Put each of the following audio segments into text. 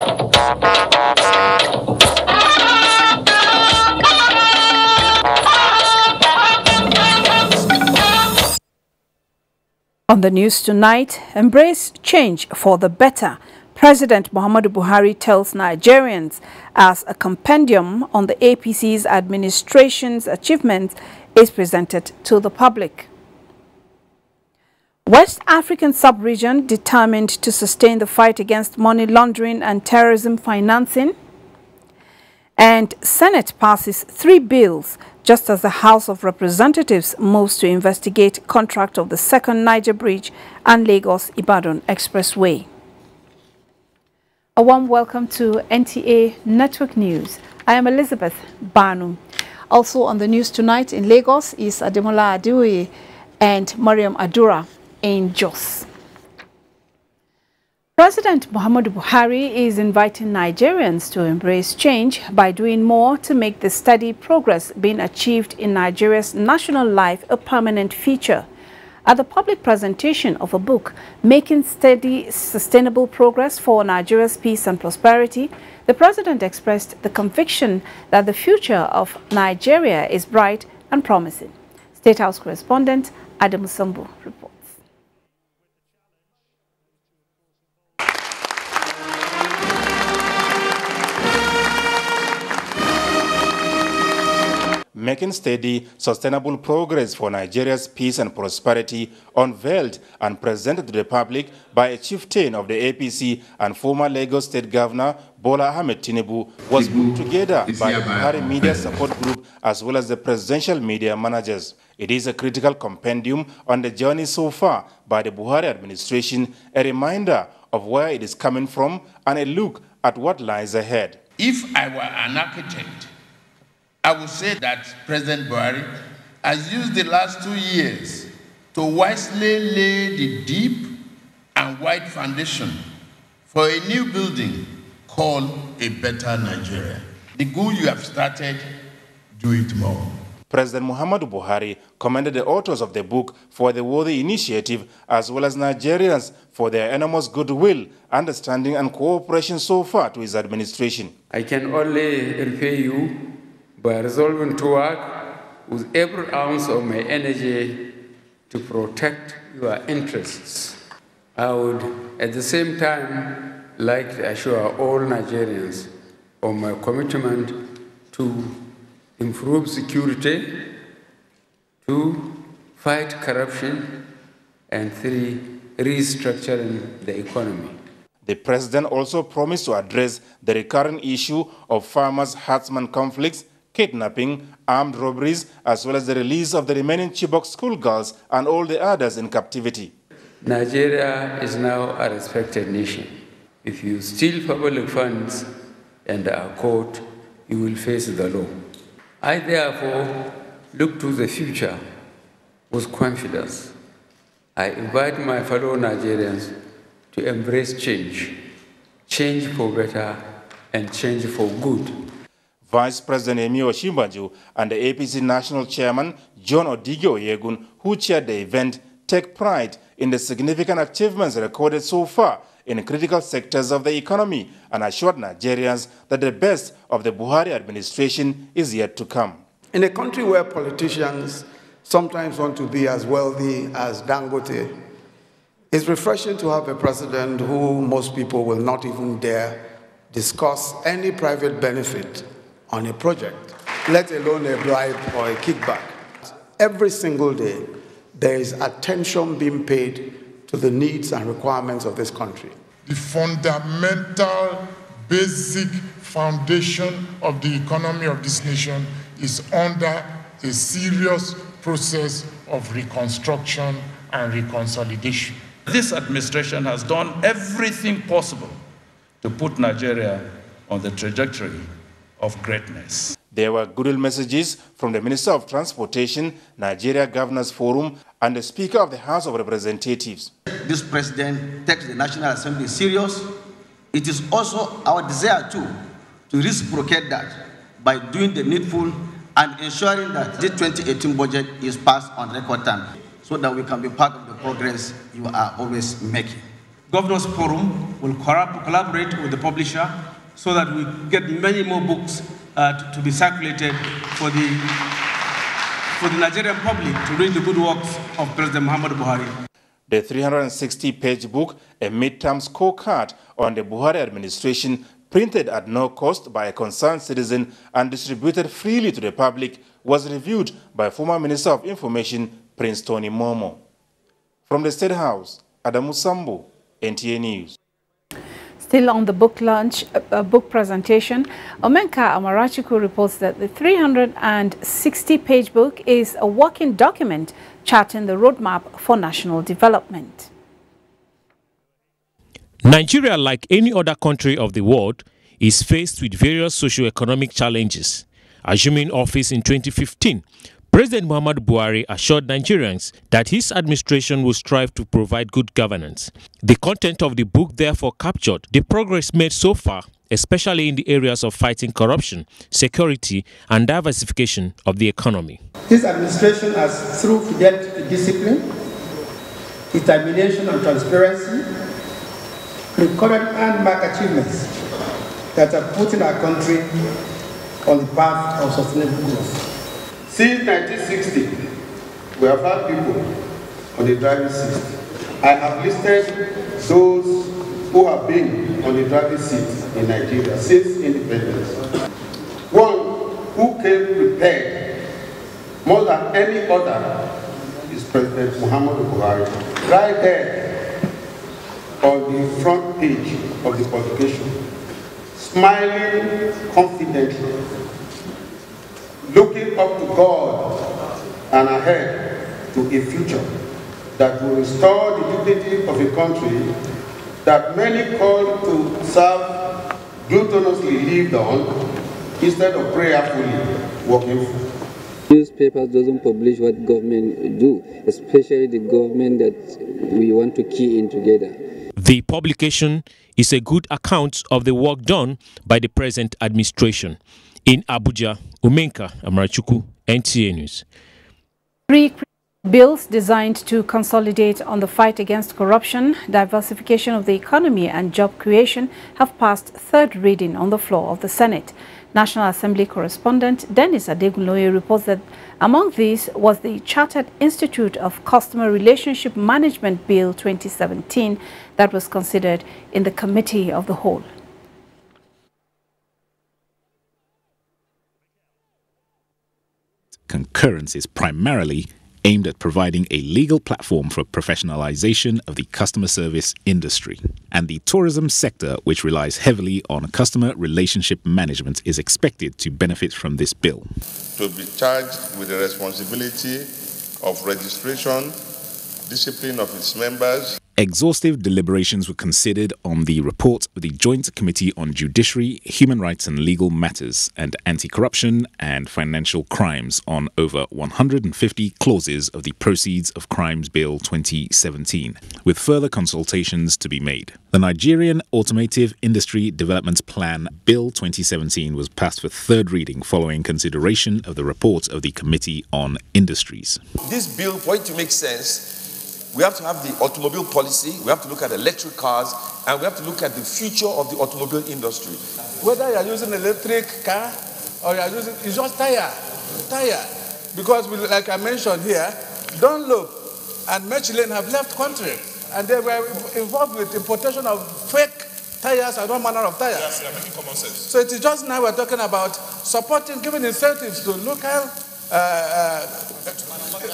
On the news tonight, embrace change for the better. President Muhammadu Buhari tells Nigerians as a compendium on the APC's administration's achievements is presented to the public. West African sub-region determined to sustain the fight against money laundering and terrorism financing. And Senate passes 3 bills just as the House of Representatives moves to investigate contract of the second Niger Bridge and Lagos-Ibadan Expressway. A warm welcome to NTA Network News. I am Elizabeth Banu. Also on the news tonight in Lagos is Ademola Adeoye and Mariam Adura in Jos. President Muhammadu Buhari is inviting Nigerians to embrace change by doing more to make the steady progress being achieved in Nigeria's national life a permanent feature. At the public presentation of a book, Making Steady Sustainable Progress for Nigeria's Peace and Prosperity, the president expressed the conviction that the future of Nigeria is bright and promising. State House correspondent Adam Sambu reports. Making Steady Sustainable Progress for Nigeria's Peace and Prosperity, unveiled and presented to the public by a chieftain of the APC and former Lagos State Governor Bola Ahmed Tinubu, was put together by the Buhari Media Support Group as well as the presidential media managers. It is a critical compendium on the journey so far by the Buhari administration, a reminder of where it is coming from and a look at what lies ahead. If I were an architect, I would say that President Buhari has used the last 2 years to wisely lay the deep and wide foundation for a new building called a better Nigeria. The good you have started, do it more. President Muhammadu Buhari commended the authors of the book for the worthy initiative as well as Nigerians for their enormous goodwill, understanding and cooperation so far to his administration. I can only repay you by resolving to work with every ounce of my energy to protect your interests. I would, at the same time, like to assure all Nigerians of my commitment to improve security, 2, fight corruption, and 3, restructuring the economy. The president also promised to address the recurrent issue of farmers-herdsmen conflicts, kidnapping, armed robberies, as well as the release of the remaining Chibok schoolgirls and all the others in captivity. Nigeria is now a respected nation. If you steal public funds and are caught, you will face the law. I therefore look to the future with confidence. I invite my fellow Nigerians to embrace change, change for better and change for good. Vice President Emi Osinbajo and the APC National Chairman John Odige Oyegun, who chaired the event, take pride in the significant achievements recorded so far in critical sectors of the economy and assured Nigerians that the best of the Buhari administration is yet to come. In a country where politicians sometimes want to be as wealthy as Dangote, it's refreshing to have a president who most people will not even dare discuss any private benefit on a project, let alone a bribe or a kickback. Every single day, there is attention being paid to the needs and requirements of this country. The fundamental, basic foundation of the economy of this nation is under a serious process of reconstruction and reconsolidation. This administration has done everything possible to put Nigeria on the trajectory of greatness. There were goodwill messages from the Minister of Transportation, Nigeria Governors Forum, and the Speaker of the House of Representatives. This president takes the National Assembly serious. It is also our desire too to reciprocate that by doing the needful and ensuring that the 2018 budget is passed on record time so that we can be part of the progress you are always making. Governors Forum will collaborate with the publisher so that we get many more books to be circulated for the Nigerian public to read the good works of President Muhammadu Buhari. The 360-page book, a midterm scorecard on the Buhari administration, printed at no cost by a concerned citizen and distributed freely to the public, was reviewed by former Minister of Information, Prince Tony Momo. From the State House, Adamu Sambo, NTA News. Still on the book launch, book presentation, Omenka Amarachiku reports that the 360-page book is a working document charting the roadmap for national development. Nigeria, like any other country of the world, is faced with various socio-economic challenges. Assuming office in 2015, President Muhammadu Buhari assured Nigerians that his administration will strive to provide good governance. The content of the book therefore captured the progress made so far, especially in the areas of fighting corruption, security, and diversification of the economy. This administration has, through fidelity, discipline, determination, and transparency, recorded landmark achievements that are putting our country on the path of sustainable growth. Since 1960, we have had people on the driving seat. I have listed those who have been on the driving seat in Nigeria since independence. One who came prepared more than any other is President Muhammadu Buhari. Right there on the front page of the publication, smiling confidently, looking up to God and ahead to a future that will restore the dignity of a country that many call to serve gluttonously lived on instead of prayerfully working for. Newspapers doesn't publish what government do, especially the government that we want to key in together. The publication is a good account of the work done by the present administration. In Abuja, Omenka Amarachuku, NTA News. 3 bills designed to consolidate on the fight against corruption, diversification of the economy and job creation have passed third reading on the floor of the Senate. National Assembly correspondent Dennis Adegunloye reports that among these was the Chartered Institute of Customer Relationship Management Bill 2017 that was considered in the Committee of the Whole. Concurrence is primarily aimed at providing a legal platform for professionalization of the customer service industry. And the tourism sector, which relies heavily on customer relationship management, is expected to benefit from this bill. To be charged with the responsibility of registration, discipline of its members. Exhaustive deliberations were considered on the report of the Joint Committee on Judiciary, Human Rights and Legal Matters and Anti-Corruption and Financial Crimes on over 150 clauses of the Proceeds of Crimes Bill 2017, with further consultations to be made. The Nigerian Automotive Industry Development Plan Bill 2017 was passed for third reading following consideration of the report of the Committee on Industries. This bill, for it to make sense, we have to have the automobile policy, we have to look at electric cars, and we have to look at the future of the automobile industry. Whether you are using an electric car or you are using, it's just tire. Because like I mentioned here, Dunlop and Michelin have left country, and they were involved with importation of fake tires and all manner of tires. Yes, they are making common sense. So it is just now we're talking about supporting, giving incentives to local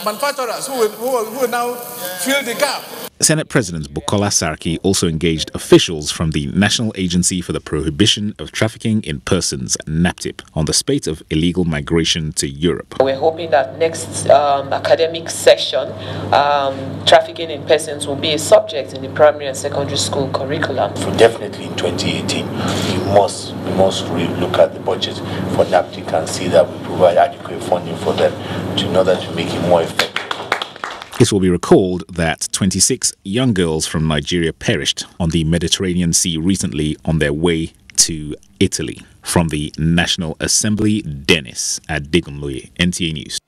manufacturers who will now fill the gap. Senate President Bukola Saraki also engaged officials from the National Agency for the Prohibition of Trafficking in Persons, NAPTIP, on the spate of illegal migration to Europe. We're hoping that next academic session, trafficking in persons will be a subject in the primary and secondary school curriculum. So definitely in 2018, we must look at the budget for NAPTIP and see that we provide adequate funding for them in order to make it more effective. It will be recalled that 26 young girls from Nigeria perished on the Mediterranean Sea recently on their way to Italy. From the National Assembly, Dennis Adegunloye, NTA News.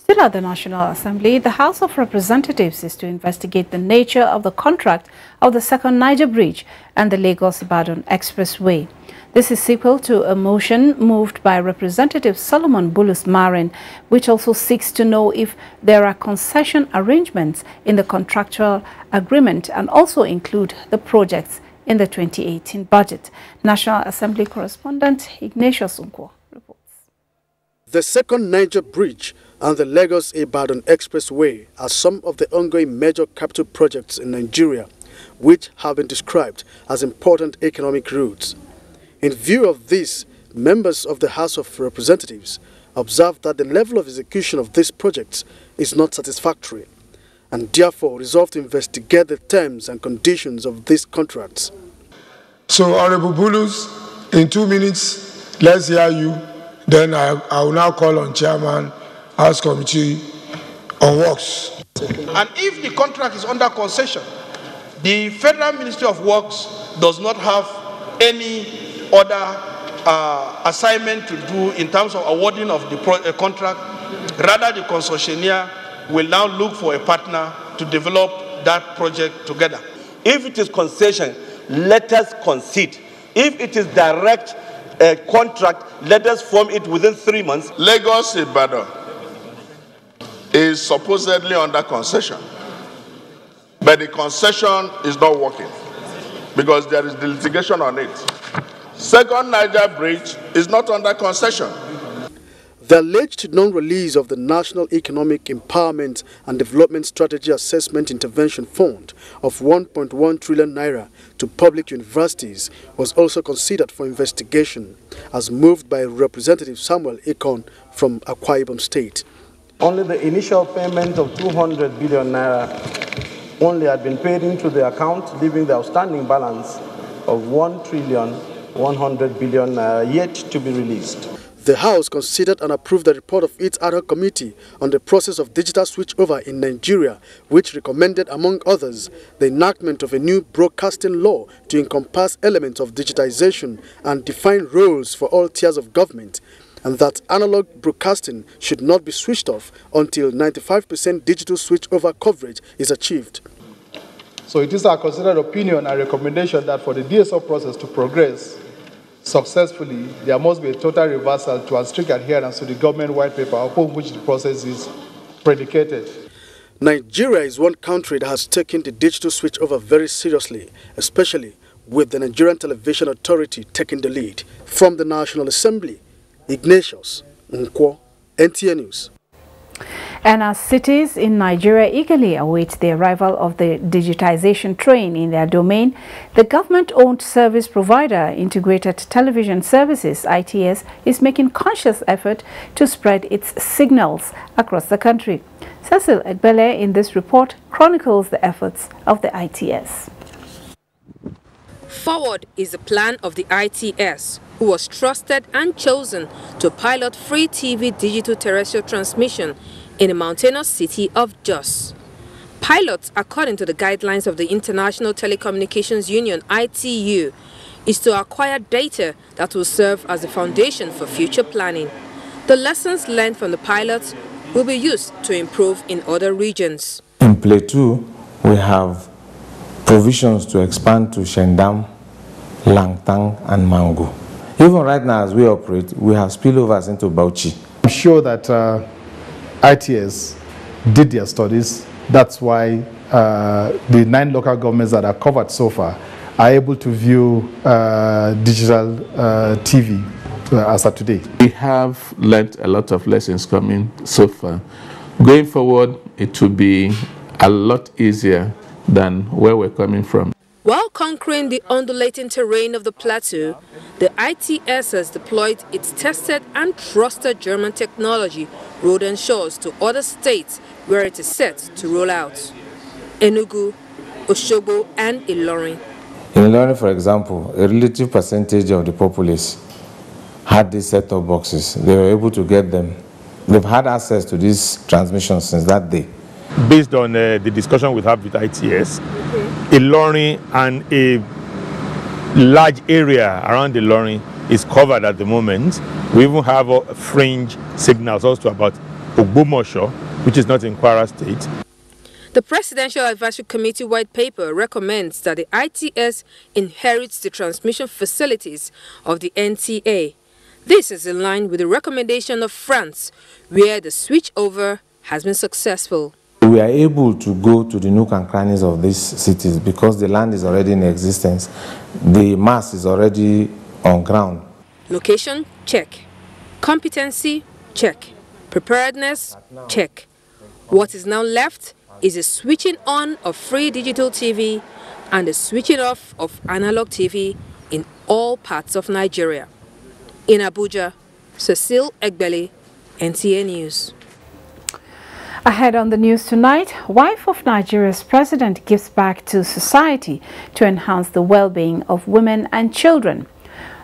Still at the National Assembly, the House of Representatives is to investigate the nature of the contract of the second Niger Bridge and the Lagos-Ibadan Expressway. This is sequel to a motion moved by Representative Solomon Bulus Marin, which also seeks to know if there are concession arrangements in the contractual agreement and also include the projects in the 2018 budget. National Assembly correspondent Ignatius Unko reports. The second Niger Bridge and the Lagos-Ibadan Expressway are some of the ongoing major capital projects in Nigeria, which have been described as important economic routes. In view of this, members of the House of Representatives observed that the level of execution of these projects is not satisfactory, and therefore resolved to investigate the terms and conditions of these contracts. So, Honorable Bulus, in 2 minutes, let's hear you. Then I will now call on Chairman, House Committee on Works. And if the contract is under concession, the Federal Ministry of Works does not have any other assignment to do in terms of awarding of the contract. Rather, the concessionaire will now look for a partner to develop that project together. If it is concession, let us concede. If it is direct contract, let us form it within 3 months. Lagos-Ibadan is supposedly under concession, but the concession is not working because there is the litigation on it. Second Niger Bridge is not under concession. The alleged non-release of the National Economic Empowerment and Development Strategy Assessment Intervention Fund of 1.1 trillion naira to public universities was also considered for investigation, as moved by Representative Samuel Ekon from Akwa Ibom State. Only the initial payment of 200 billion naira only had been paid into the account, leaving the outstanding balance of 1 trillion 100 billion naira yet to be released. The House considered and approved the report of its ad hoc committee on the process of digital switchover in Nigeria, which recommended, among others, the enactment of a new broadcasting law to encompass elements of digitization and define roles for all tiers of government, and that analog broadcasting should not be switched off until 95% digital switchover coverage is achieved. So it is our considered opinion and recommendation that for the DSO process to progress successfully, there must be a total reversal to a strict adherence to the government white paper upon which the process is predicated. Nigeria is one country that has taken the digital switchover very seriously, especially with the Nigerian Television Authority taking the lead. From the National Assembly, Ignatius Nkwo, NTA News. And as cities in Nigeria eagerly await the arrival of the digitization train in their domain, the government-owned service provider, Integrated Television Services, ITS, is making conscious effort to spread its signals across the country. Cecil Egbele in this report chronicles the efforts of the ITS. Forward is the plan of the ITS, who was trusted and chosen to pilot free TV digital terrestrial transmission in the mountainous city of Jos. Pilots, according to the guidelines of the International Telecommunications Union, ITU, is to acquire data that will serve as the foundation for future planning. The lessons learned from the pilots will be used to improve in other regions. In Plateau, we have provisions to expand to Shendam, Langtang and Mango. Even right now as we operate, we have spillovers into Bauchi. I'm sure that ITS did their studies. That's why the 9 local governments that are covered so far are able to view digital TV as of today. We have learned a lot of lessons coming so far. Going forward, it will be a lot easier than where we're coming from. While conquering the undulating terrain of the plateau, the ITS has deployed its tested and trusted German technology, road and shores, to other states where it is set to roll out: Enugu, Osogbo, and Ilorin. In Ilorin, for example, a relative percentage of the populace had these set-top boxes. They were able to get them. They've had access to these transmissions since that day. Based on the discussion we have with ITS, Ilorin and a large area around Ilorin is covered at the moment. We even have fringe signals also to about Ogbomosho, which is not in Kwara State. The Presidential Advisory Committee White Paper recommends that the ITS inherits the transmission facilities of the NTA. This is in line with the recommendation of France, where the switchover has been successful. We are able to go to the nook and crannies of these cities because the land is already in existence. The mass is already on ground. Location, check. Competency, check. Preparedness, check. What is now left is the switching on of free digital TV and the switching off of analog TV in all parts of Nigeria. In Abuja, Cecile Egbeli, NTA News. Ahead on the news tonight, wife of Nigeria's president gives back to society to enhance the well-being of women and children.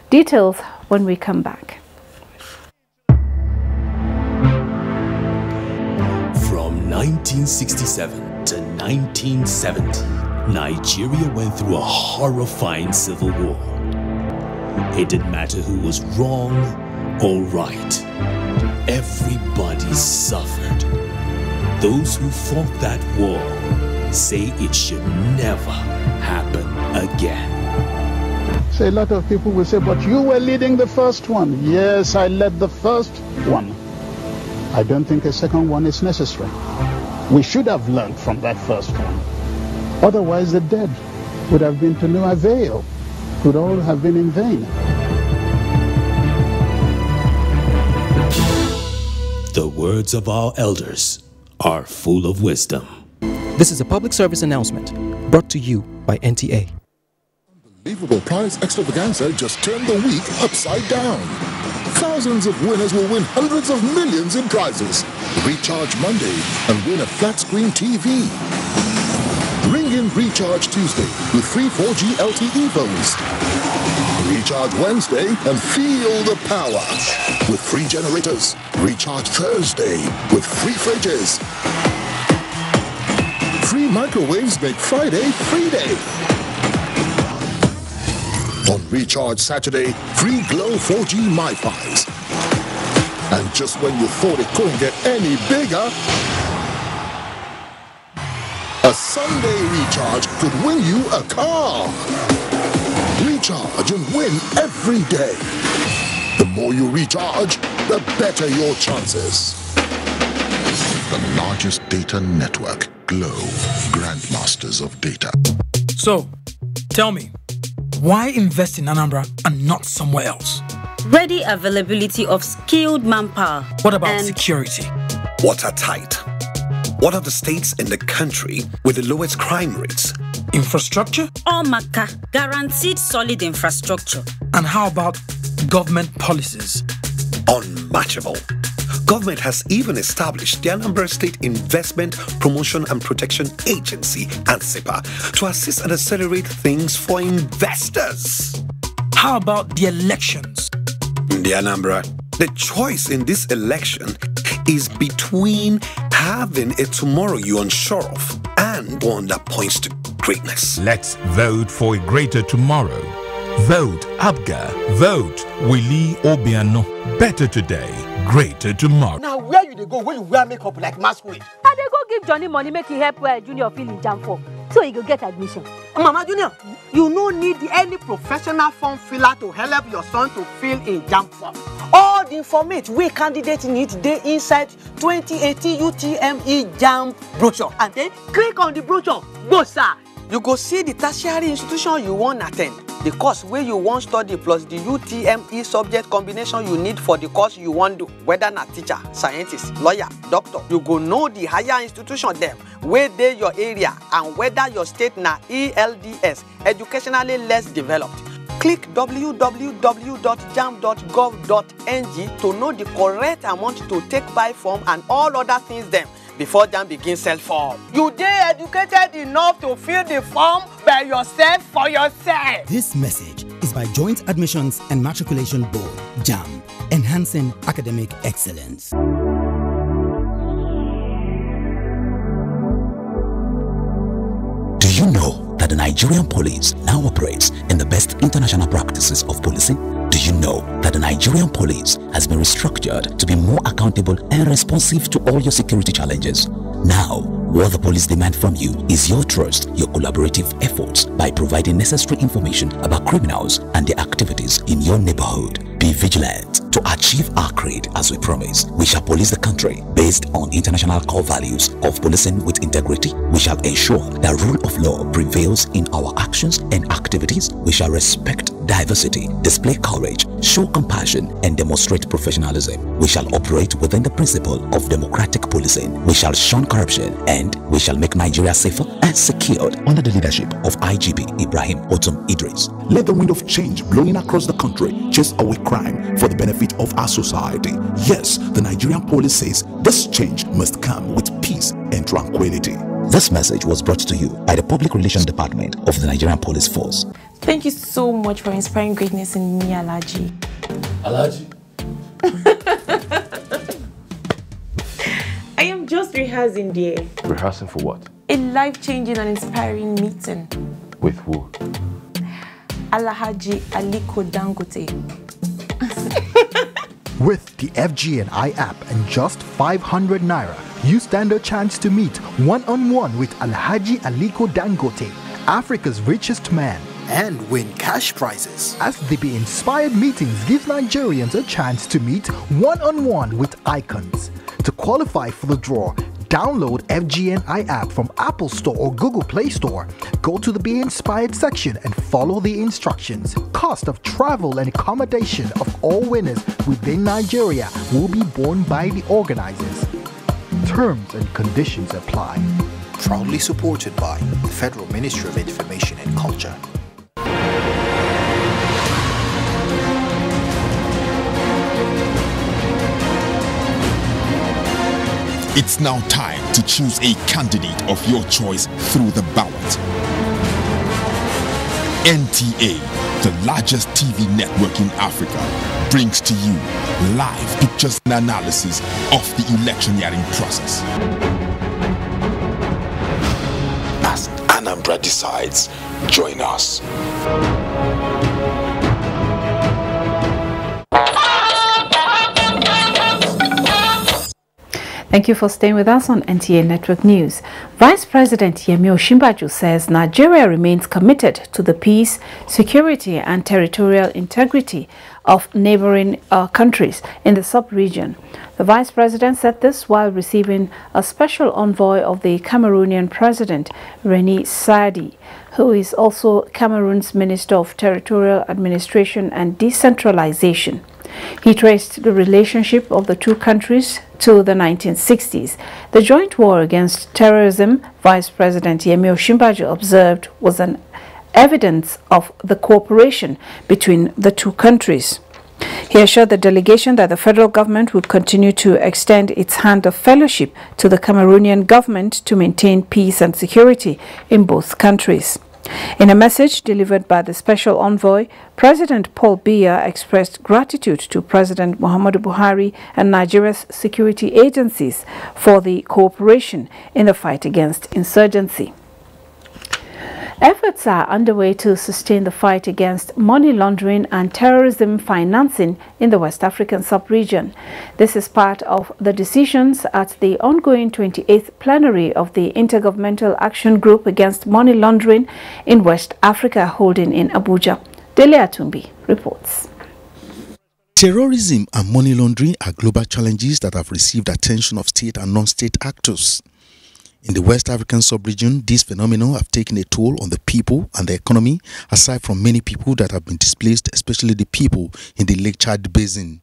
Details when we come back. From 1967 to 1970, Nigeria went through a horrifying civil war. It didn't matter who was wrong or right. Everybody suffered. Those who fought that war say it should never happen again. So a lot of people will say, but you were leading the first one. Yes, I led the first one. I don't think a second one is necessary. We should have learned from that first one. Otherwise, the dead would have been to no avail, could all have been in vain. The words of our elders are full of wisdom. This is a public service announcement brought to you by NTA. Unbelievable prize extravaganza just turned the week upside down. Thousands of winners will win hundreds of millions in prizes. Recharge Monday and win a flat screen TV. Ring in Recharge Tuesday with free 4G LTE phones. Recharge Wednesday and feel the power with free generators. Recharge Thursday with free fridges. Free microwaves make Friday free day. On Recharge Saturday, free Glow 4G MiFis. And just when you thought it couldn't get any bigger, a Sunday recharge could win you a car. Recharge and win every day. The more you recharge, the better your chances. The largest data network, Glow, grandmasters of data. So, tell me, why invest in Anambra and not somewhere else? Ready availability of skilled manpower. What about security? Watertight. What are the states in the country with the lowest crime rates? Infrastructure? Maka, guaranteed solid infrastructure. And how about government policies? Unmatchable. Government has even established the Anambra State Investment Promotion and Protection Agency, ANSIPA, to assist and accelerate things for investors. How about the elections? In the Anambra, the choice in this election is between having a tomorrow you're unsure of and one that points to greatness. Let's vote for a greater tomorrow. Vote Abga. Vote Willie Obiano. Better today, greater tomorrow. Now where you go when you wear makeup like masquerade? I dey go give Johnny money make he help Junior fill in jam form so he go get admission. Mama Junior, you no need any professional form filler to help your son to fill in jam form. All the information we candidate need dey inside 2018 UTME jam brochure, and then click on the brochure. Go sir. You go see the tertiary institution you want attend, the course where you want study plus the UTME subject combination you need for the course you want do, whether na teacher, scientist, lawyer, doctor. You go know the higher institution them, where they your area and whether your state na ELDS, educationally less developed. Click www.jam.gov.ng to know the correct amount to take by form and all other things them before jam begin sell form. You dey educated enough to fill the form by yourself for yourself. This message is by Joint Admissions and Matriculation Board, JAM, enhancing academic excellence. Do you know that the Nigerian police now operates in the best international practices of policing? Do Did you know that the Nigerian police has been restructured to be more accountable and responsive to all your security challenges? Now, what the police demand from you is your trust, your collaborative efforts by providing necessary information about criminals and their activities in your neighborhood. Be vigilant. To achieve our creed as we promise, we shall police the country based on international core values of policing with integrity. We shall ensure that rule of law prevails in our actions and activities. We shall respect diversity, display courage, show compassion, and demonstrate professionalism. We shall operate within the principle of democratic policing. We shall shun corruption, and we shall make Nigeria safer and secured under the leadership of IGP Ibrahim Otum Idris. Let the wind of change blowing across the country chase away crime for the benefit of our society. Yes, the Nigerian police says this change must come with peace and tranquility. This message was brought to you by the Public Relations Department of the Nigerian Police Force. Thank you so much for inspiring greatness in me, Alhaji. Alhaji? I am just rehearsing there. Rehearsing for what? A life-changing and inspiring meeting. With who? Alhaji Aliko Dangote. With the FGNI app and just 500 Naira, you stand a chance to meet one-on-one with Alhaji Aliko Dangote, Africa's richest man, and win cash prizes. As the Be Inspired meetings give Nigerians a chance to meet one-on-one with icons. To qualify for the draw, download FGNI app from Apple Store or Google Play Store. Go to the Be Inspired section and follow the instructions. Cost of travel and accommodation of all winners within Nigeria will be borne by the organizers. Terms and conditions apply. Proudly supported by the Federal Ministry of Information and Culture. It's now time to choose a candidate of your choice through the ballot. NTA, the largest TV network in Africa, brings to you live pictures and analysis of the electioneering process. As Anambra decides, join us. Thank you for staying with us on NTA Network News. Vice President Yemi Osinbajo says Nigeria remains committed to the peace, security and territorial integrity of neighboring countries in the sub-region. The Vice President said this while receiving a special envoy of the Cameroonian President, Reni Sadi, who is also Cameroon's Minister of Territorial Administration and Decentralization. He traced the relationship of the two countries to the 1960s. The joint war against terrorism, Vice President Yemi Osinbajo observed, was an evidence of the cooperation between the two countries. He assured the delegation that the federal government would continue to extend its hand of fellowship to the Cameroonian government to maintain peace and security in both countries. In a message delivered by the special envoy, President Paul Biya expressed gratitude to President Muhammadu Buhari and Nigeria's security agencies for the cooperation in the fight against insurgency. Efforts are underway to sustain the fight against money laundering and terrorism financing in the West African sub-region. This is part of the decisions at the ongoing 28th plenary of the Intergovernmental Action Group Against Money Laundering in West Africa holding in Abuja. Dele Atumbi reports. Terrorism and money laundering are global challenges that have received attention of state and non-state actors. In the West African sub-region, these phenomena have taken a toll on the people and the economy, aside from many people that have been displaced, especially the people in the Lake Chad Basin.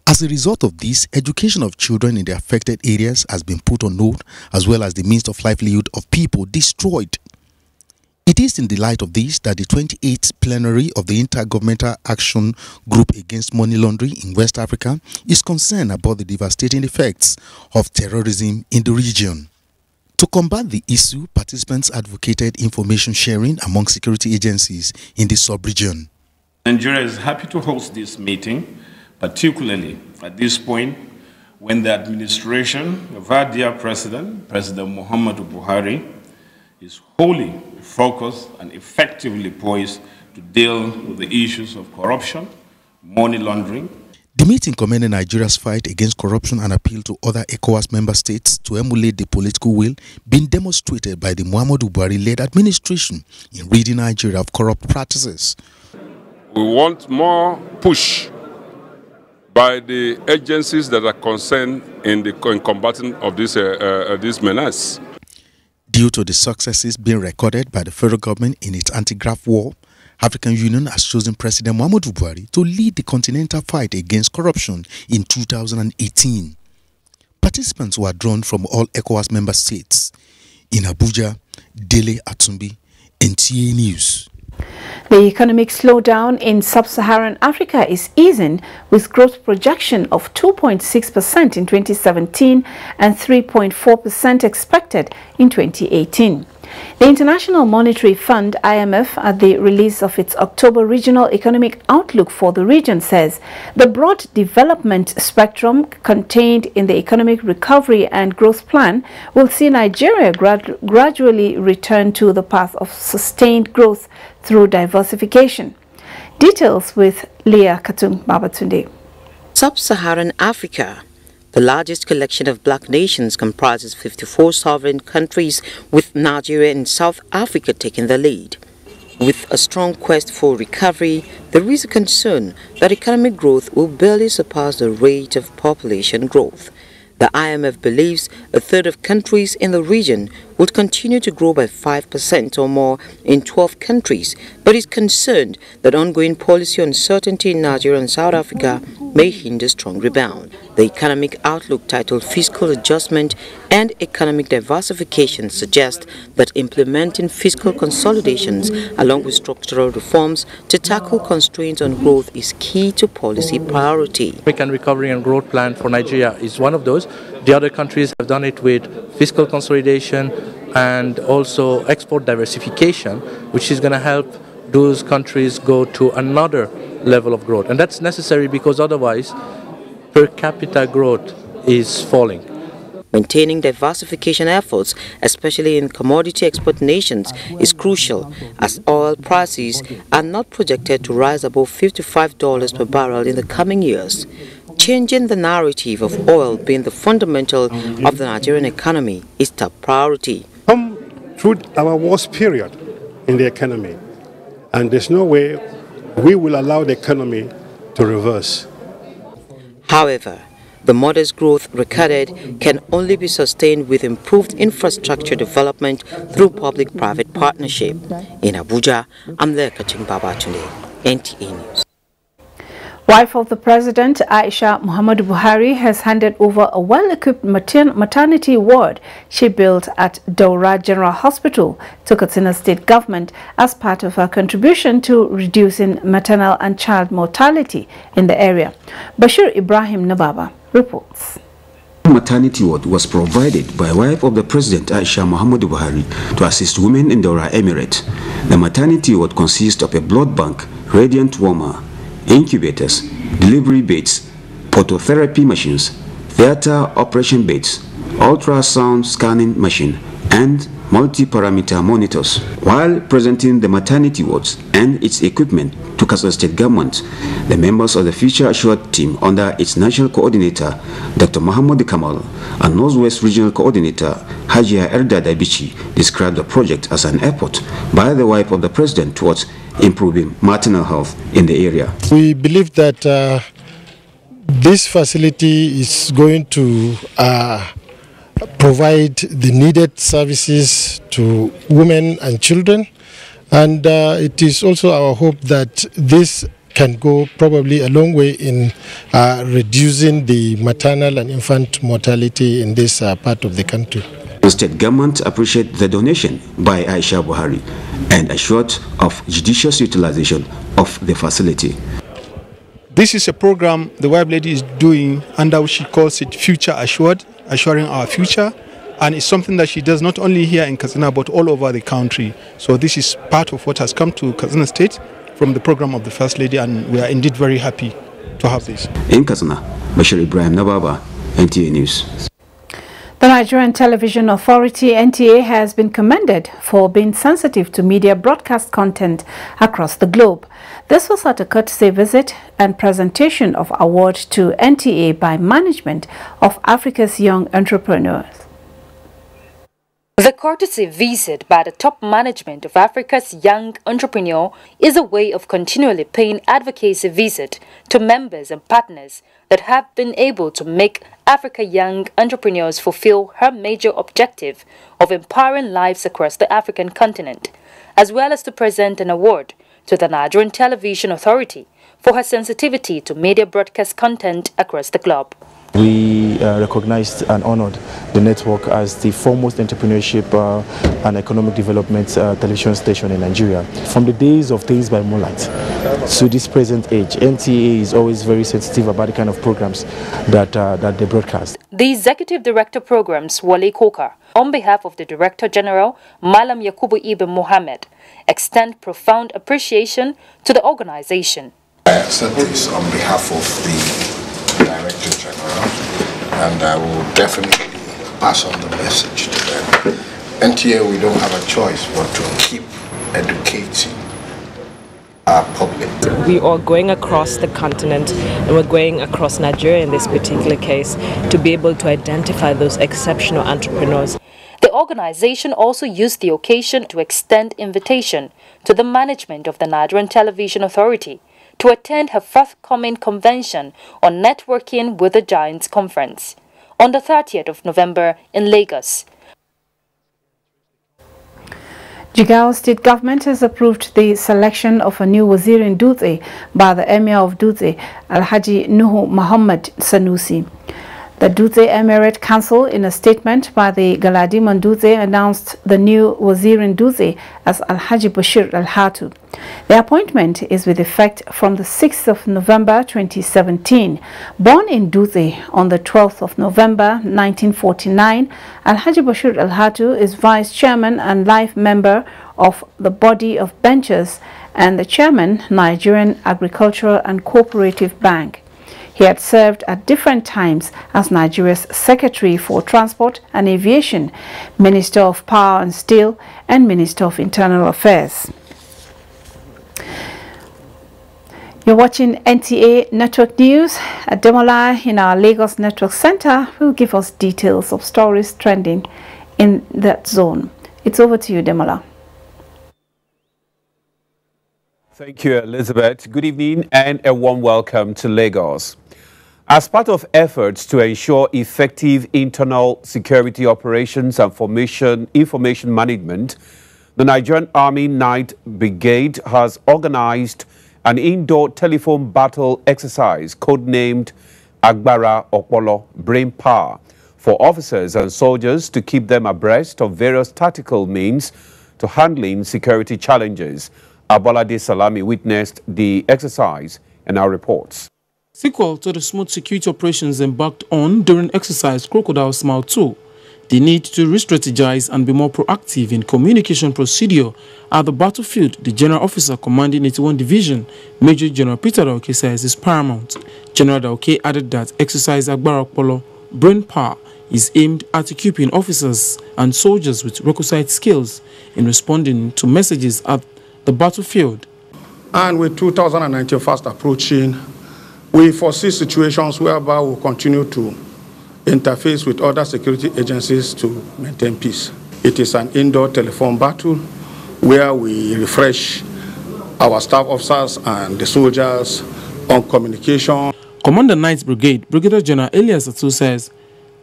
As a result of this, education of children in the affected areas has been put on hold, as well as the means of livelihood of people destroyed. It is in the light of this that the 28th plenary of the Intergovernmental Action Group Against Money Laundering in West Africa is concerned about the devastating effects of terrorism in the region. To combat the issue, participants advocated information sharing among security agencies in the sub-region. Nigeria is happy to host this meeting, particularly at this point when the administration of our dear President, President Muhammadu Buhari, is wholly focused and effectively poised to deal with the issues of corruption, money laundering. The meeting commended Nigeria's fight against corruption and appealed to other ECOWAS member states to emulate the political will being demonstrated by the Muhammadu Buhari-led administration in ridding Nigeria of corrupt practices. We want more push by the agencies that are concerned in combating of this menace. Due to the successes being recorded by the federal government in its anti-graft war, African Union has chosen President Muhammadu Buhari to lead the continental fight against corruption in 2018. Participants were drawn from all ECOWAS member states. In Abuja, Dele Atumbi, NTA News. The economic slowdown in sub-Saharan Africa is easing, with growth projection of 2.6% in 2017 and 3.4% expected in 2018. The International Monetary Fund, IMF, at the release of its October Regional Economic Outlook for the region, says the broad development spectrum contained in the Economic Recovery and Growth Plan will see Nigeria gradually return to the path of sustained growth through diversification. Details with Leah Katung Babatunde. Sub-Saharan Africa, the largest collection of black nations, comprises 54 sovereign countries, with Nigeria and South Africa taking the lead. With a strong quest for recovery, there is a concern that economic growth will barely surpass the rate of population growth. The IMF believes a third of countries in the region would continue to grow by 5% or more in 12 countries, but is concerned that ongoing policy uncertainty in Nigeria and South Africa may hinder strong rebound. The economic outlook, titled Fiscal Adjustment and Economic Diversification, suggests that implementing fiscal consolidations along with structural reforms to tackle constraints on growth is key to policy priority. African Recovery and Growth Plan for Nigeria is one of those. The other countries have done it with fiscal consolidation and also export diversification, which is going to help those countries go to another level of growth. And that's necessary because otherwise per capita growth is falling. Maintaining diversification efforts, especially in commodity export nations, is crucial, as oil prices are not projected to rise above $55 per barrel in the coming years. Changing the narrative of oil being the fundamental of the Nigerian economy is top priority. Come through our worst period in the economy, and there's no way we will allow the economy to reverse. However, the modest growth recorded can only be sustained with improved infrastructure development through public-private partnership. In Abuja, I'm there Kaching Babatunde, NTA News. Wife of the President, Aisha Muhammadu Buhari, has handed over a well-equipped maternity ward she built at Daura General Hospital to Katsina State Government as part of her contribution to reducing maternal and child mortality in the area. Bashir Ibrahim Nababa reports. Maternity ward was provided by wife of the President, Aisha Muhammadu Buhari, to assist women in Daura Emirate. The maternity ward consists of a blood bank, radiant warmer, incubators, delivery beds, phototherapy machines, theater operation beds, ultrasound scanning machine, and multi-parameter monitors. While presenting the maternity wards and its equipment to Katsina State Government, the members of the Future Assured team under its national coordinator, Dr. Muhammad Kamal, and Northwest Regional Coordinator, Hajia Erda Dabichi, described the project as an effort by the wife of the President towards improving maternal health in the area. We believe that this facility is going to provide the needed services to women and children, and it is also our hope that this can go probably a long way in reducing the maternal and infant mortality in this part of the country. The state government appreciate the donation by Aisha Buhari and assured of judicious utilization of the facility. This is a program the wife lady is doing under which she calls it Future Assured, assuring our future, and it's something that she does not only here in Katsina but all over the country. So this is part of what has come to Katsina State from the program of the First Lady, and we are indeed very happy to have this. In Katsina, Bashir Ibrahim Nababa, NTA News. The Nigerian Television Authority, NTA, has been commended for being sensitive to media broadcast content across the globe. This was at a courtesy visit and presentation of award to NTA by management of Africa's Young Entrepreneurs. The courtesy visit by the top management of Africa's Young Entrepreneur is a way of continually paying advocacy visit to members and partners that have been able to make Africa Young Entrepreneurs fulfill her major objective of empowering lives across the African continent, as well as to present an award to the Nigerian Television Authority for her sensitivity to media broadcast content across the globe. We recognized and honored the network as the foremost entrepreneurship and economic development television station in Nigeria. From the days of Things by Moonlight to this present age, NTA is always very sensitive about the kind of programs that they broadcast. The Executive Director Programs, Wale Kokar, on behalf of the Director General, Malam Yakubu Ibn Mohammed, extend profound appreciation to the organization. I accept this on behalf of the Director General, and I will definitely pass on the message to them. NTA, we don't have a choice but to keep educating our public. We are going across the continent and we're going across Nigeria in this particular case to be able to identify those exceptional entrepreneurs. The organization also used the occasion to extend invitation to the management of the Nigerian Television Authority to attend her forthcoming convention on networking with the Giants Conference on the 30th of November in Lagos. Jigawa State Government has approved the selection of a new Wazir in Dutse by the Emir of Dutse, Alhaji Nuhu Muhammad Sanusi. The Dutse Emirate Council, in a statement by the Galadiman Dutse, announced the new Wazir in Dutse as Alhaji Bashir Al-Hatu. The appointment is with effect from the 6th of November 2017. Born in Dutse on the 12th of November 1949, Alhaji Bashir Al-Hatu is Vice Chairman and life member of the Body of Benchers and the Chairman, Nigerian Agricultural and Cooperative Bank. He had served at different times as Nigeria's Secretary for Transport and Aviation, Minister of Power and Steel, and Minister of Internal Affairs. You're watching NTA Network News. Demola in our Lagos Network Center will give us details of stories trending in that zone. It's over to you, Demola. Thank you, Elizabeth. Good evening and a warm welcome to Lagos. As part of efforts to ensure effective internal security operations and information management, the Nigerian Army Night Brigade has organized an indoor telephone battle exercise codenamed Agbara Opolo Brain Power for officers and soldiers to keep them abreast of various tactical means to handling security challenges. Abolade Salami witnessed the exercise and our reports. Sequel to the smooth security operations embarked on during exercise Crocodile Smile 2, the need to re-strategize and be more proactive in communication procedure at the battlefield, the General Officer commanding 81 Division, Major General Peter Dauke, says is paramount. General Dauke added that exercise Agbara Opolo Brain Power is aimed at equipping officers and soldiers with requisite skills in responding to messages at the battlefield. And with 2019 fast approaching, we foresee situations whereby we'll continue to interface with other security agencies to maintain peace. It is an indoor telephone battle where we refresh our staff officers and the soldiers on communication. Commander Knights Brigade, Brigadier General Elias Atu says,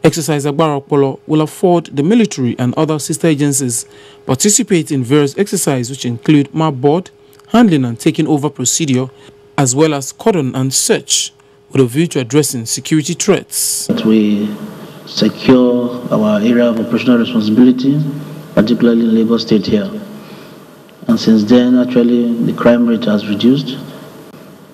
Exercise Agbara Opolo will afford the military and other sister agencies participate in various exercises which include map board, handling and taking over procedure, as well as cordon and search, with a view to addressing security threats. We secure our area of operational responsibility, particularly in Lagos State here. And since then, actually, the crime rate has reduced.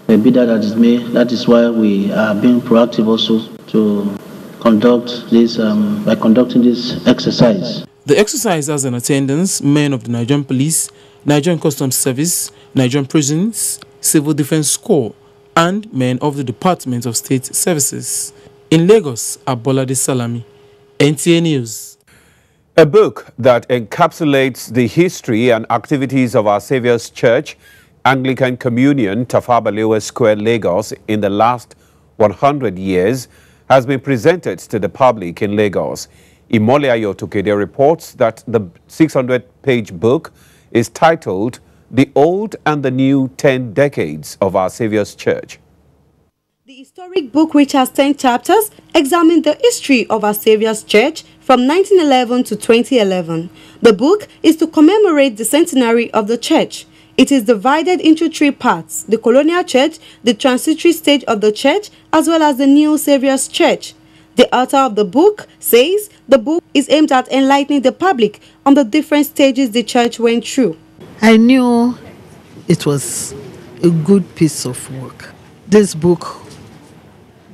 Maybe that is why we are being proactive also to conduct this, by conducting this exercise. The exercise has in attendance men of the Nigerian Police, Nigerian Customs Service, Nigerian Prisons, Civil Defense Corps, and men of the Department of State Services. In Lagos, Abolade Salami, NTA News. A book that encapsulates the history and activities of Our Saviour's Church, Anglican Communion, Tafawa Balewa Square, Lagos, in the last 100 years, has been presented to the public in Lagos. Imole Tokede reports that the 600-page book is titled The Old and the New 10 Decades of Our Saviour's Church. The historic book, which has 10 chapters, examines the history of Our Saviour's Church from 1911 to 2011. The book is to commemorate the centenary of the church. It is divided into 3 parts: the colonial church, the transitory stage of the church, as well as the new Saviour's Church. The author of the book says the book is aimed at enlightening the public on the different stages the church went through. I knew it was a good piece of work. This book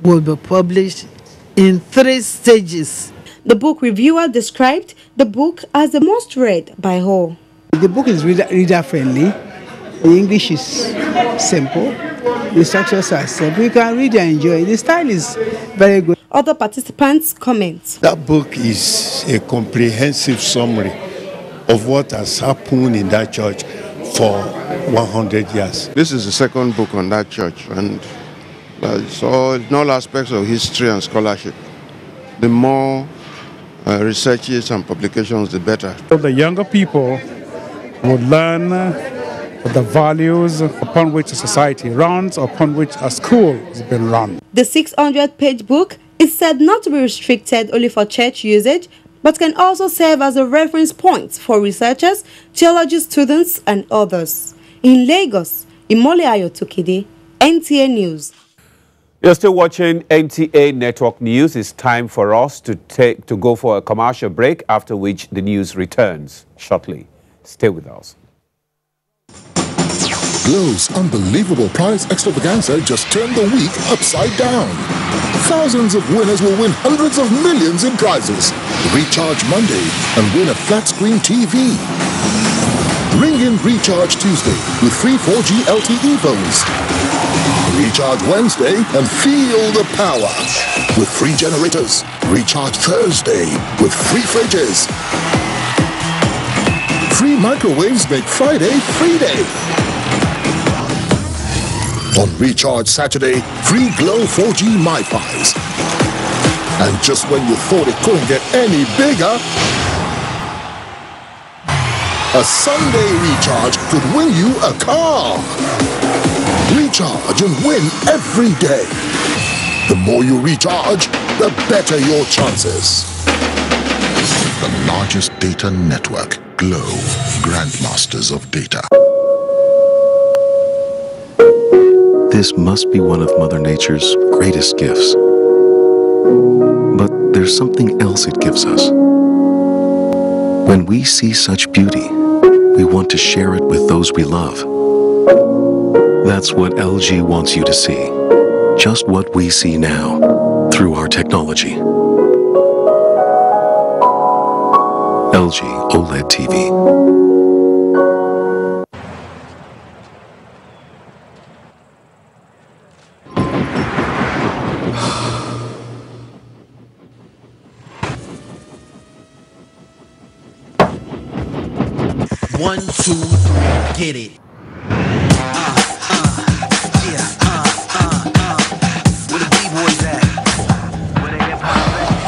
will be published in 3 stages. The book reviewer described the book as the most read by all. The book is reader-friendly. The English is simple. The structures are simple. You can read and enjoy it. The style is very good. Other participants comment. That book is a comprehensive summary of what has happened in that church for 100 years. This is the second book on that church, and it's all in all aspects of history and scholarship. The more researches and publications, the better. So the younger people would learn the values upon which a society runs, upon which a school has been run. The 600-page book is said not to be restricted only for church usage, but can also serve as a reference point for researchers, theology students, and others. In Lagos, Imole Tokede, NTA News. You're still watching NTA Network News. It's time for us to go for a commercial break, after which the news returns shortly. Stay with us. Glow's unbelievable prize extravaganza just turned the week upside down. Thousands of winners will win hundreds of millions in prizes. Recharge Monday and win a flat-screen TV. Ring in Recharge Tuesday with free 4G LTE phones. Recharge Wednesday and feel the power with free generators. Recharge Thursday with free fridges. Free microwaves make Friday free day. On Recharge Saturday, free Glow 4G MiFis. And just when you thought it couldn't get any bigger, a Sunday recharge could win you a car. Recharge and win every day. The more you recharge, the better your chances. The largest data network, Glow, grandmasters of data. This must be one of Mother Nature's greatest gifts. But there's something else it gives us. When we see such beauty, we want to share it with those we love. That's what LG wants you to see. Just what we see now, through our technology. LG OLED TV. One, 2, 3, get it. Where the B-boys at? Where they hip-hop at?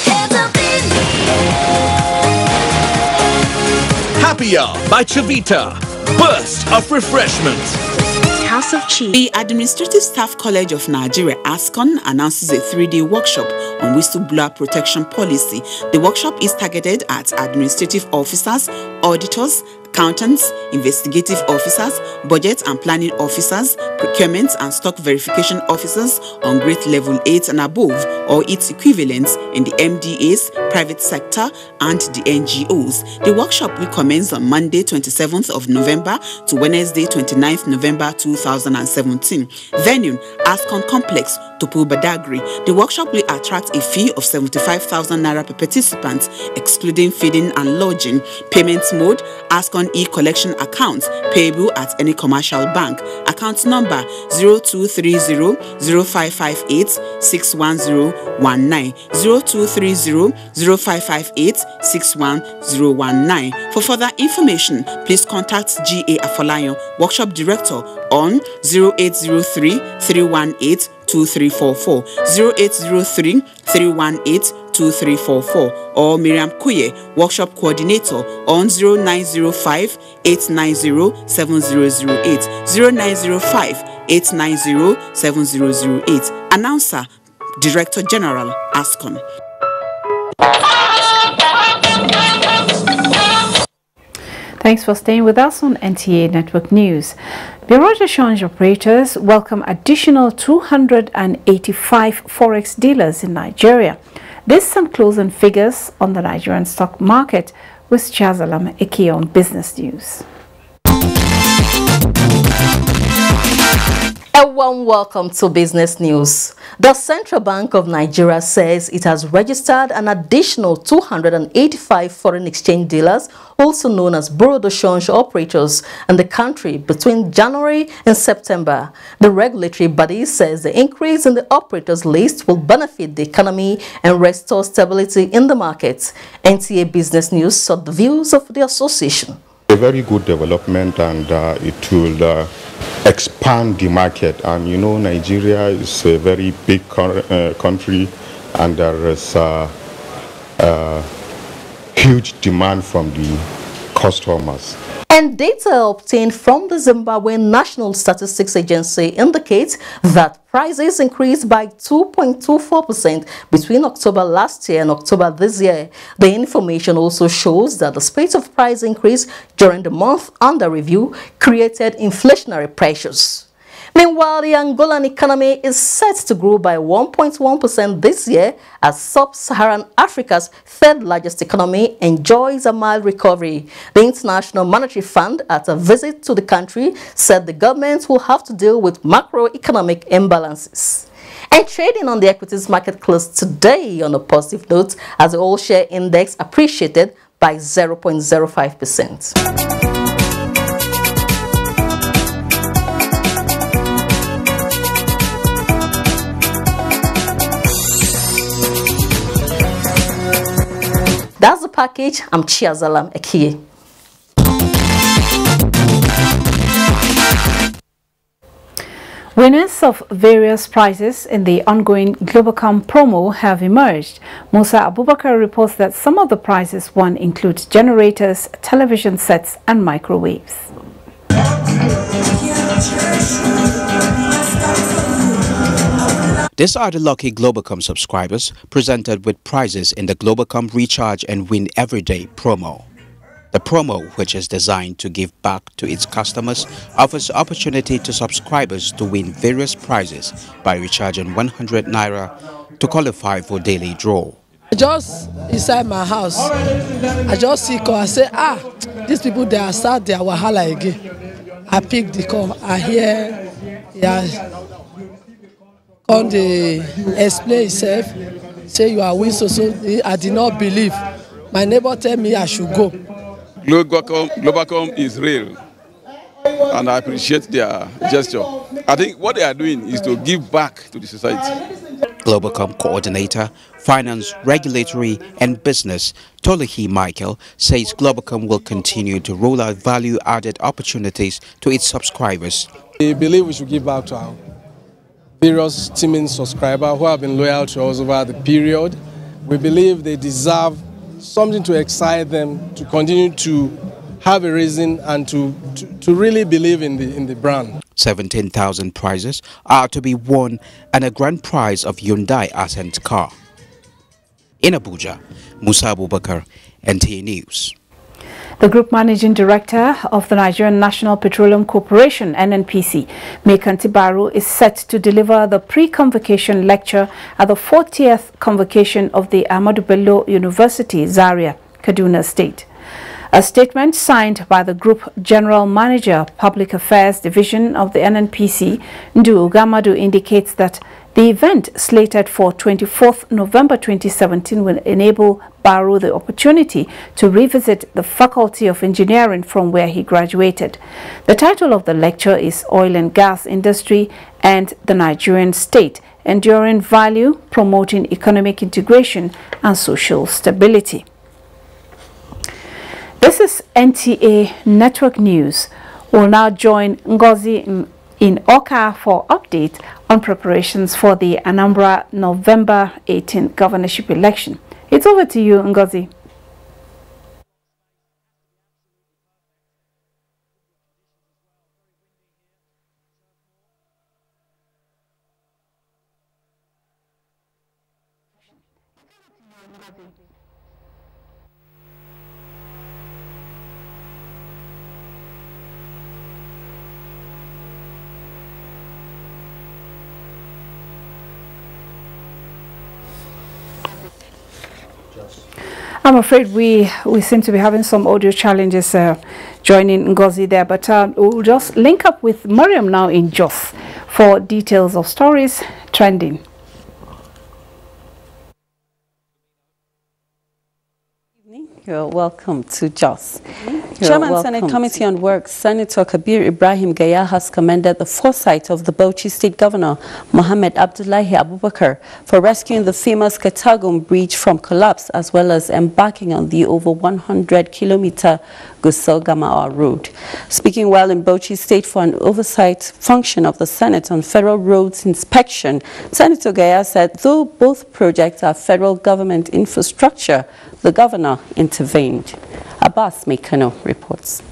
Where the B-boys at? Happier by Chivita. Burst of refreshment. House of Chi. The Administrative Staff College of Nigeria, ASCON, announces a 3-day workshop on whistleblower protection policy. The workshop is targeted at administrative officers, auditors, accountants, investigative officers, budget and planning officers, procurement and stock verification officers on grade level 8 and above or its equivalents in the MDAs, private sector and the NGOs. The workshop will commence on Monday 27th of November to Wednesday 29th November 2017. Venue, Ascon Complex, Topo Badagry. The workshop will attract a fee of 75,000 naira per participant, excluding feeding and lodging. Payment mode, Ascon e-collection accounts payable at any commercial bank. Account number 0230-0558-61019, 0230-0558-61019. For further information, please contact GA Afolayan, Workshop Director, on 0803-318-2344, 0803-318-2344, or Miriam Kuye, Workshop Coordinator, on 0905-890-7008, 0905-890-7008. Announcer, Director General, Ascon. Thanks for staying with us on NTA Network News. Bureau de change operators welcome additional 285 forex dealers in Nigeria. This and closing figures on the Nigerian stock market with Chazalam Eke on Business News. A warm welcome to Business News. The Central Bank of Nigeria says it has registered an additional 285 foreign exchange dealers, also known as bureau de change operators, in the country between January and September. The regulatory body says the increase in the operators list will benefit the economy and restore stability in the market. NTA Business News sought the views of the association. A very good development, and it will expand the market. And you know, Nigeria is a very big country, and there is huge demand from the customers. And data obtained from the Zimbabwe National Statistics Agency indicates that prices increased by 2.24% between October last year and October this year. The information also shows that the space of price increase during the month under review created inflationary pressures. Meanwhile, the Angolan economy is set to grow by 1.1% this year as sub-Saharan Africa's third largest economy enjoys a mild recovery. The International Monetary Fund, at a visit to the country, said the government will have to deal with macroeconomic imbalances. And trading on the equities market closed today on a positive note as the all-share index appreciated by 0.05%. That's the package. I'm Chiazalam Ekie. Winners of various prizes in the ongoing Globacom promo have emerged. Musa Abubakar reports that some of the prizes won include generators, television sets, and microwaves. These are the lucky Globacom subscribers presented with prizes in the Globacom Recharge and Win Everyday promo. The promo, which is designed to give back to its customers, offers the opportunity to subscribers to win various prizes by recharging 100 naira to qualify for daily draw. Just inside my house, I just see call. I say, these people, they are sad, they are wahala again. I pick the call. I hear, on the explain itself, say you are with so I did not believe. My neighbor tell me I should go. Globacom is real, and I appreciate their gesture. I think what they are doing is to give back to the society. Globacom Coordinator, Finance, Regulatory and Business, Tolihi Michael, says Globacom will continue to roll out value-added opportunities to its subscribers. We believe we should give back to our various teaming subscribers who have been loyal to us over the period. We believe they deserve something to excite them to continue to have a reason and to really believe in the brand. 17,000 prizes are to be won and a grand prize of Hyundai Ascent car. In Abuja, Musa Abubakar, NTA News. The Group Managing Director of the Nigerian National Petroleum Corporation, NNPC, Mekanti Baru, is set to deliver the pre-convocation lecture at the 40th convocation of the Ahmadu Bello University, Zaria, Kaduna State. A statement signed by the Group General Manager, Public Affairs Division of the NNPC, Ndu Ugamadu, indicates that the event, slated for 24th November 2017, will enable Baru the opportunity to revisit the Faculty of Engineering from where he graduated. The title of the lecture is Oil and Gas Industry and the Nigerian State, Enduring Value, Promoting Economic Integration and Social Stability. This is NTA Network News. We'll now join Ngozi in Oka for update on preparations for the Anambra November 18 governorship election. It's over to you, Ngozi. I'm afraid we seem to be having some audio challenges joining Ngozi there, but we'll just link up with Mariam now in Jos for details of stories trending. You're welcome to Jos. Chairman Senate Committee on Works, Senator Kabir Ibrahim Gaya, has commended the foresight of the Bauchi State Governor, Mohammed Abdullahi Abubakar, for rescuing the famous Katagum Bridge from collapse, as well as embarking on the over 100-kilometer Gusau-Gamawa Road. Speaking while in Bauchi State for an oversight function of the Senate on federal roads inspection, Senator Gaya said though both projects are federal government infrastructure, the governor intervened. Abbas Mekano reports.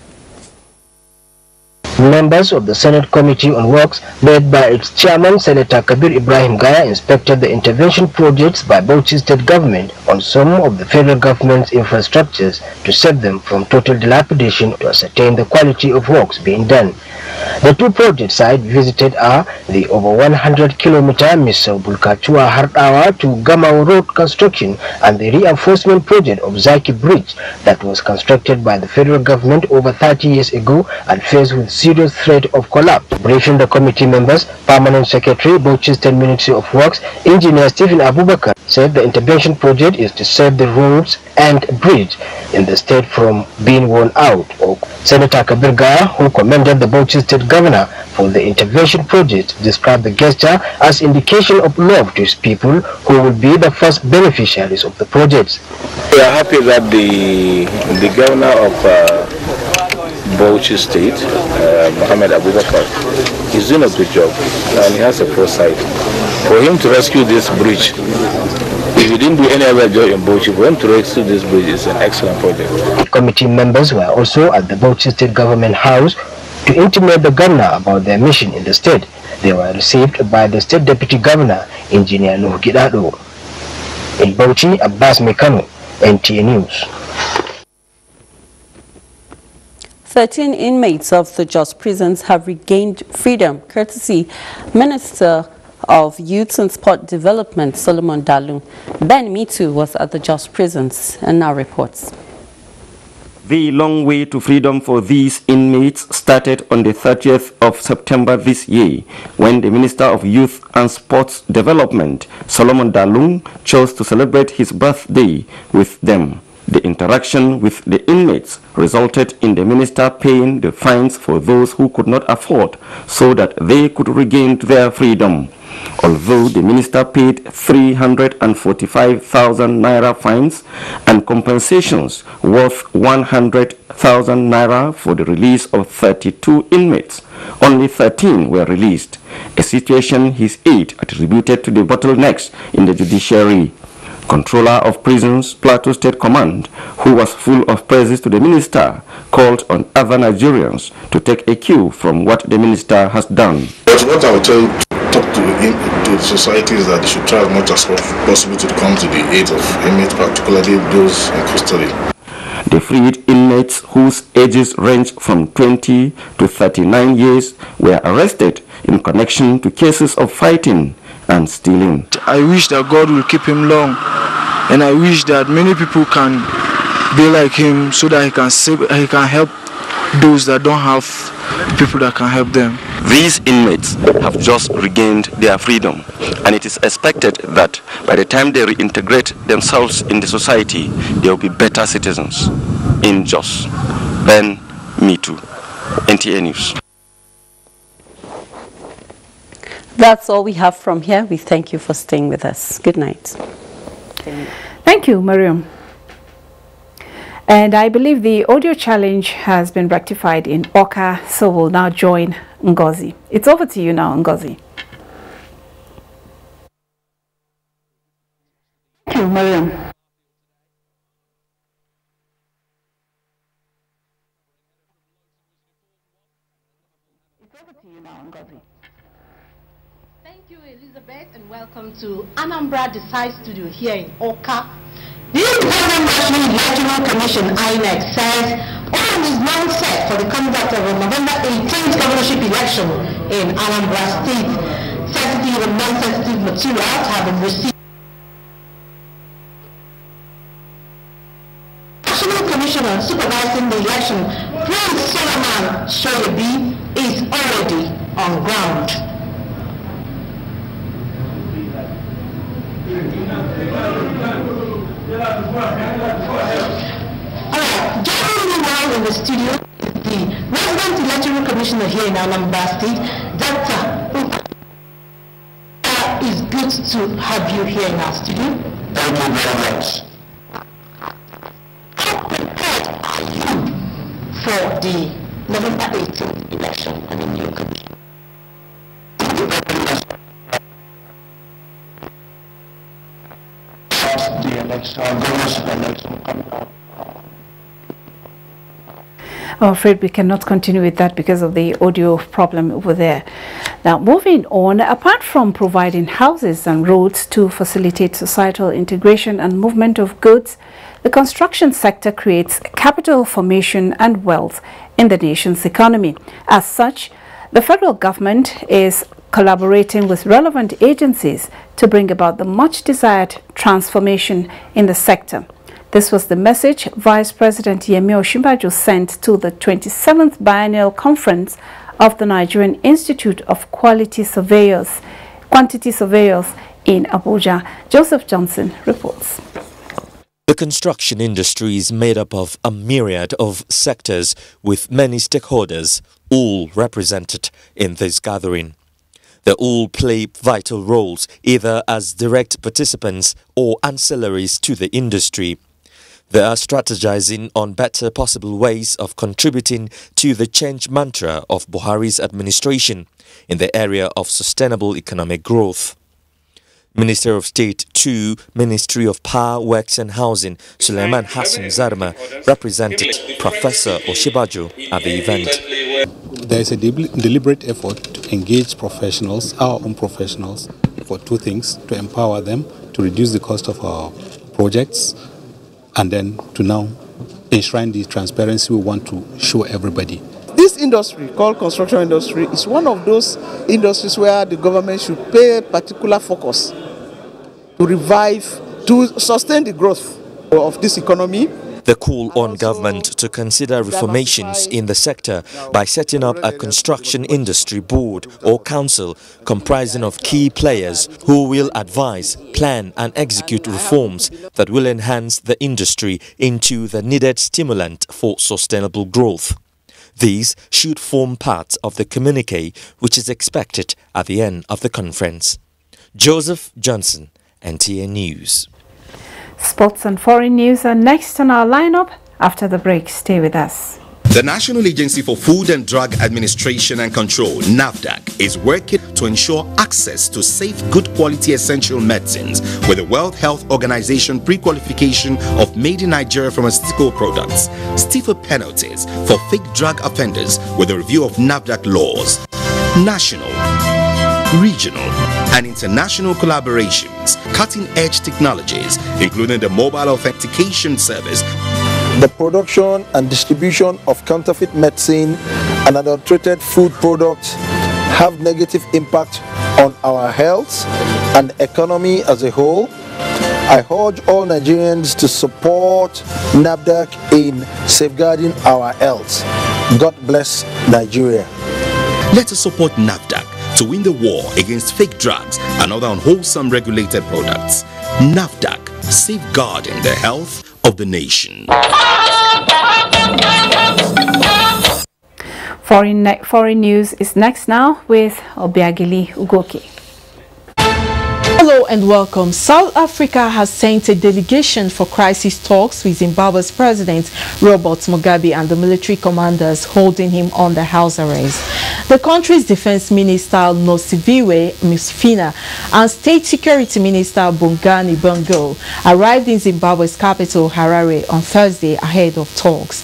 Members of the Senate Committee on Works, led by its chairman, Senator Kabir Ibrahim Gaya, inspected the intervention projects by Bauchi State government on some of the federal government's infrastructures to save them from total dilapidation to ascertain the quality of works being done. The two project sites visited are the over 100-kilometer Misau Bulkachua Hardawa to Gamau Road construction and the reinforcement project of Zaki Bridge that was constructed by the federal government over 30 years ago and faced with serious threat of collapse. Briefing the committee members, Permanent Secretary, Bauchi State Ministry of Works, Engineer Stephen Abubakar, said the intervention project is to save the roads and bridge in the state from being worn out. Senator Kabir Gaya, who commended the Bauchi State Governor for the intervention project, described the gesture as indication of love to his people who will be the first beneficiaries of the projects. We are happy that the Governor of Bauchi State, Mohammed Abubakar, is doing a good job and he has a foresight. For him to rescue this bridge, if he didn't do any other job in Bauchi, for him to rescue this bridge is an excellent project. Committee members were also at the Bauchi State Government House to intimate the governor about their mission in the state. They were received by the State Deputy Governor, Engineer Nuhu Gidado. In Bauchi, Abbas Mekano, NTA News. 13 inmates of the Jos prisons have regained freedom, courtesy Minister of Youth and Sport Development, Solomon Dalung. Ben Mitu was at the Jos prisons and now reports. The long way to freedom for these inmates started on the 30th of September this year, when the Minister of Youth and Sports Development, Solomon Dalung, chose to celebrate his birthday with them. The interaction with the inmates resulted in the minister paying the fines for those who could not afford so that they could regain their freedom. Although the minister paid 345,000 naira fines and compensations worth 100,000 naira for the release of 32 inmates, only 13 were released, a situation his aide attributed to the bottlenecks in the judiciary. Controller of Prisons, Plateau State Command, who was full of praises to the minister, called on other Nigerians to take a cue from what the minister has done. But what I would talk to the society is that they should try as much as possible to come to the aid of inmates, particularly those in custody. The freed inmates, whose ages range from 20 to 39 years, were arrested in connection to cases of fighting and stealing. I wish that God will keep him long, and I wish that many people can be like him so that he can help those that don't have people that can help them. These inmates have just regained their freedom, and it is expected that by the time they reintegrate themselves in the society, they will be better citizens in Jos. Ben, Me Too, NTA News. That's all we have from here. We thank you for staying with us. Good night. Thank you, Mariam. And I believe the audio challenge has been rectified in Oka, so we'll now join Ngozi. It's over to you now, Ngozi. Thank you, Mariam. It's over to you now, Ngozi. Thank you, Elizabeth, and welcome to Anambra Decide Studio here in Oka. The Independent National Electoral Commission, INEC, says all is now set for the conduct of a November 18th governorship election in Anambra State. Sensitive and non-sensitive materials have been received. National Commissioner supervising the election, Prince Solomon Shoyabi, is already on ground. Alright, joining me now in the studio is the resident electoral commissioner here in Anambra State, Dr. It's good to have you here in our studio. Thank you very much. How prepared are you for the November 18th election and the new commission? The election, governorship election coming up. I'm afraid we cannot continue with that because of the audio problem over there. Now, moving on, apart from providing houses and roads to facilitate societal integration and movement of goods, the construction sector creates capital formation and wealth in the nation's economy. As such, the federal government is collaborating with relevant agencies to bring about the much desired transformation in the sector. This was the message Vice President Yemi Osinbajo sent to the 27th Biennial Conference of the Nigerian Institute of Quantity Surveyors in Abuja. Joseph Johnson reports. The construction industry is made up of a myriad of sectors with many stakeholders, all represented in this gathering. They all play vital roles, either as direct participants or ancillaries to the industry. They are strategizing on better possible ways of contributing to the change mantra of Buhari's administration in the area of sustainable economic growth. Minister of State to Ministry of Power, Works and Housing, Suleiman Hassan Zarma, represented Professor Osinbajo at the event. There is a deliberate effort to engage professionals, our own professionals, for two things: to empower them, to reduce the cost of our projects, and then to now enshrine the transparency we want to show everybody. This industry, called construction industry, is one of those industries where the government should pay particular focus to revive, to sustain the growth of this economy. The call on government to consider reformations in the sector by setting up a construction industry board or council comprising of key players who will advise, plan and execute reforms that will enhance the industry into the needed stimulant for sustainable growth. These should form part of the communique which is expected at the end of the conference. Joseph Johnson, NTA News. Sports and foreign news are next on our lineup. After the break, stay with us. The National Agency for Food and Drug Administration and Control, NAFDAC, is working to ensure access to safe, good quality essential medicines with the World Health Organization pre-qualification of Made in Nigeria pharmaceutical products, stiffer penalties for fake drug offenders with a review of NAFDAC laws, national, regional, and international collaborations, cutting-edge technologies, including the mobile authentication service, the production and distribution of counterfeit medicine and adulterated food products have negative impact on our health and economy as a whole. I urge all Nigerians to support NAFDAC in safeguarding our health. God bless Nigeria. Let us support NAFDAC to win the war against fake drugs and other unwholesome regulated products. NAFDAC, safeguarding the health of the nation. Foreign news is next now with Obiageli Ugoki. Hello and welcome. South Africa has sent a delegation for crisis talks with Zimbabwe's President Robert Mugabe and the military commanders holding him under house arrest. The country's Defense Minister Nosiviwe Msifina and State Security Minister Bongani Bongo arrived in Zimbabwe's capital Harare on Thursday ahead of talks.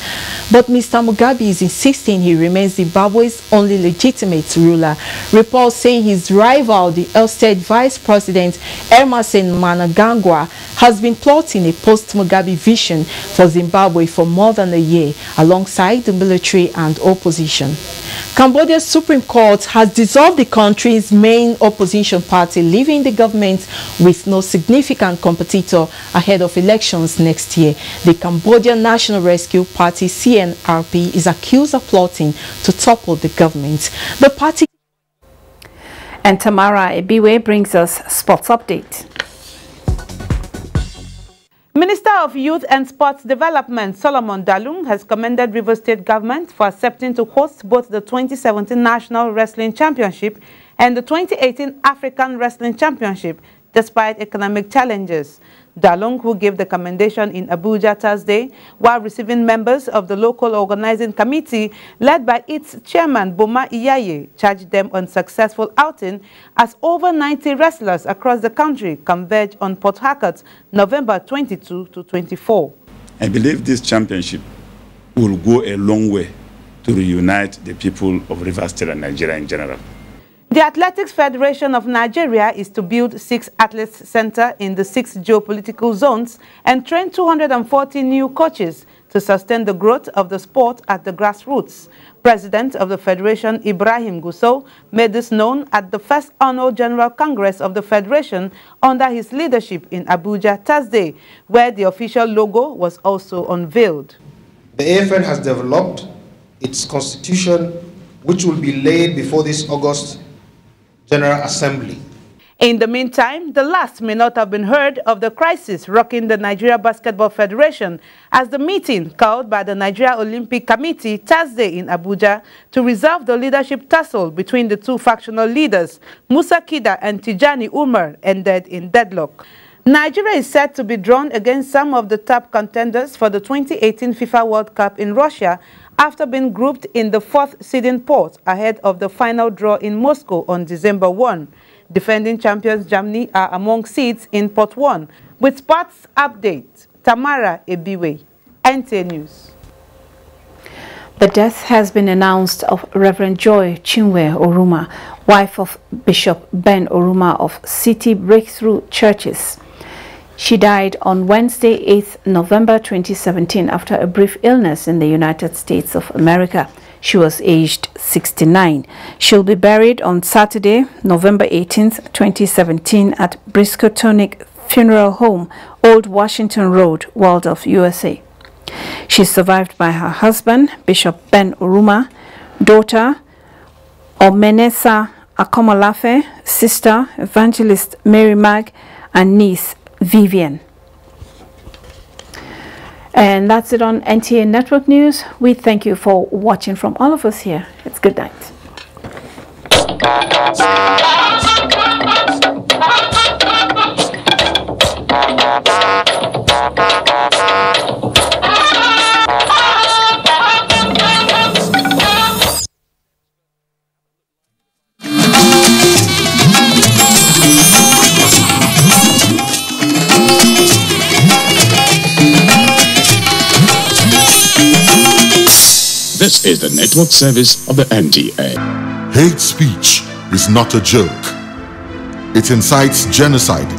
But Mr. Mugabe is insisting he remains Zimbabwe's only legitimate ruler. Reports say his rival, the ousted Vice President Emmerson Mnangagwa, has been plotting a post-Mugabe vision for Zimbabwe for more than a year, alongside the military and opposition. Cambodia's Supreme Court has dissolved the country's main opposition party, leaving the government with no significant competitor ahead of elections next year. The Cambodian National Rescue Party, CNRP, is accused of plotting to topple the government. The party... And Tamara Ebiwe brings us sports update. Minister of Youth and Sports Development Solomon Dalung has commended Rivers State government for accepting to host both the 2017 National Wrestling Championship and the 2018 African Wrestling Championship, despite economic challenges. Dalung, who gave the commendation in Abuja Thursday, while receiving members of the local organizing committee led by its chairman Boma Iyaye, charged them on successful outing as over 90 wrestlers across the country converge on Port Harcourt November 22 to 24. I believe this championship will go a long way to reunite the people of Rivers State and Nigeria in general. The Athletics Federation of Nigeria is to build 6 athletes centers in the 6 geopolitical zones and train 240 new coaches to sustain the growth of the sport at the grassroots. President of the Federation, Ibrahim Gusau, made this known at the first annual General Congress of the Federation under his leadership in Abuja Thursday, where the official logo was also unveiled. The AFN has developed its constitution, which will be laid before this August General Assembly. In the meantime, the last may not have been heard of the crisis rocking the Nigeria Basketball Federation as the meeting called by the Nigeria Olympic Committee Thursday in Abuja to resolve the leadership tussle between the two factional leaders, Musa Kida and Tijani Umar, ended in deadlock. Nigeria is set to be drawn against some of the top contenders for the 2018 FIFA World Cup in Russia after being grouped in the 4th seeding pot ahead of the final draw in Moscow on December 1. Defending champions Germany are among seeds in pot 1. With sports update, Tamara Ebiwe, NTA News. The death has been announced of Reverend Joy Chinwe Oruma, wife of Bishop Ben Oruma of City Breakthrough Churches. She died on Wednesday, 8th November 2017 after a brief illness in the United States of America. She was aged 69. She'll be buried on Saturday, November 18th, 2017 at Briscotonic Funeral Home, Old Washington Road, Waldorf, USA. She's survived by her husband, Bishop Ben Oruma, daughter Omenesa Akomolafe, sister Evangelist Mary Mag, and niece Vivian. And that's it on NTA Network News. We thank you for watching from all of us here. It's good night. This is the network service of the NTA. Hate speech is not a joke. It incites genocide